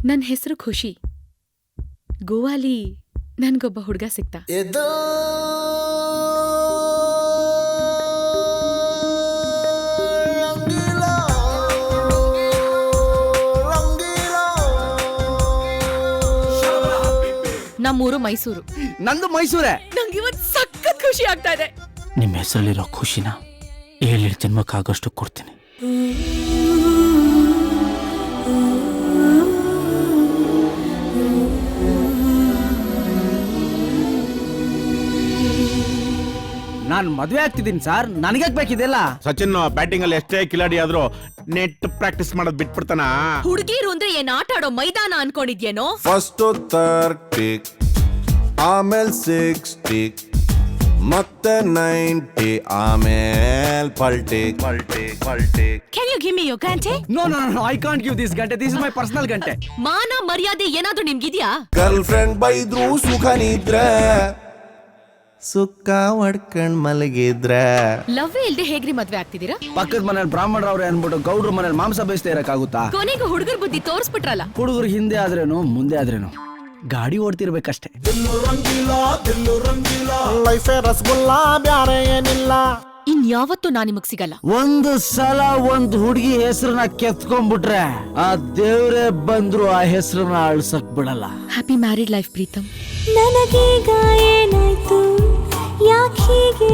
ನನ್ನ ಹೆಸರು ಖುಷಿ. ಗೋವಾಲಿ ನನ್ಗೊಬ್ಬ ಹುಡುಗ ಸಿಕ್ತ. ನಮ್ಮೂರು ಮೈಸೂರು. ನಂದು ಮೈಸೂರೇ. ನಂಗೆ ಇವತ್ತು ಸಖತ್ ಖುಷಿ ಆಗ್ತಾ ಇದೆ. ನಿಮ್ಮ ಹೆಸರಲ್ಲಿರೋ ಖುಷಿನ 7 ಜನ್ಮಕ್ಕಾಗಷ್ಟು ಕೊಡ್ತೀನಿ. ನಾನು ಮದುವೆ ಆಗ್ತಿದ್ದೀನಿ ಸರ್, ನನಗೆ ಬೇಕಿದೆಲ್ಲ. ಸಚಿನ್ ಬ್ಯಾಟಿಂಗ್ ಅಲ್ಲಿ ಎಷ್ಟೇ ಕಿಲಾಡಿ ಆದ್ರೂ ನೆಟ್ ಪ್ರಾಕ್ಟೀಸ್ ಮಾಡೋದ್ ಬಿಟ್ಬಿಡ್ತಾನ. ಹುಡುಗಿರು ಅಂದ್ರೆ ಏನ್ ಆಟ ಆಡೋ ಮೈದಾನ ಅನ್ಕೊಂಡಿದ್ಯೇನೋ? ಫಸ್ಟ್ 30 ಆಮೇಲೆ 60 ಮತ್ತೆ 90 ಆಮೇಲೆ ಪಲ್ಟಿ. Can you give me your ಗಂಟೆ? No no no, I can't give this ಗಂಟೆ. ದಿಸ್ ಇಸ್ ಮೈ ಪರ್ಸನಲ್ ಗಂಟೆ. ಮಾನ ಮರ್ಯಾದೆ ಏನಾದ್ರೂ ನಿಮ್ಗಿದ್ಯಾ? ಗರ್ಲ್ ಫ್ರೆಂಡ್ ಬೈದ್ರು ಸುಖ ನಿದ್ರೆ, ಸುಕ್ಕ ಹೊಡ್ಕೊಂಡ್ ಮಲಗಿದ್ರೆ. ಲವ್ ಇಲ್ದೆ ಹೇಗ್ರಿ ಮದ್ವೆ ಆಗ್ತಿದ್ದೀರಾ? ಪಕ್ಕದ ಮನೇಲಿ ಬ್ರಾಹ್ಮಣರವ್ರೆ ಅನ್ಬಿಟ್ಟು ಗೌಡ್ರ ಮನೇಲಿ ಮಾಂಸ ಬೇಯಿಸ್ತಾ ಇರಕ್ಕಾಗುತ್ತಾ? ಕೊನೆಗೂ ಹುಡುಗರ ಬುದ್ಧಿ ತೋರಿಸ್ಬಿಟ್ರಲ್ಲ. ಹುಡುಗರು ಹಿಂದೆ ಆದ್ರೇನು ಮುಂದೆ ಆದ್ರೇನು ಗಾಡಿ ಓಡ್ತಿರ್ಬೇಕಷ್ಟೇ. ಲೈಫೇ ರಸಗುಲ್ಲಾ, ಬ್ಯಾರೆ ಏನಿಲ್ಲ. ಇನ್ಯಾವತ್ತೂ ನಾ ನಿಮಗ್ ಸಿಗಲ್ಲ. ಒಂದು ಸಲ ಒಂದು ಹುಡುಗಿ ಹೆಸರನ್ನ ಕೆತ್ಕೊಂಡ್ಬಿಟ್ರೆ ಆ ದೇವ್ರೇ ಬಂದ್ರು ಆ ಹೆಸರನ್ನ ಅಳ್ಸಕ್ ಬಿಡಲ್ಲ. Happy married life Preetham. ನನಗೀಗ ಏನಾಯ್ತು, ಯಾಕೆ ಹೀಗೆ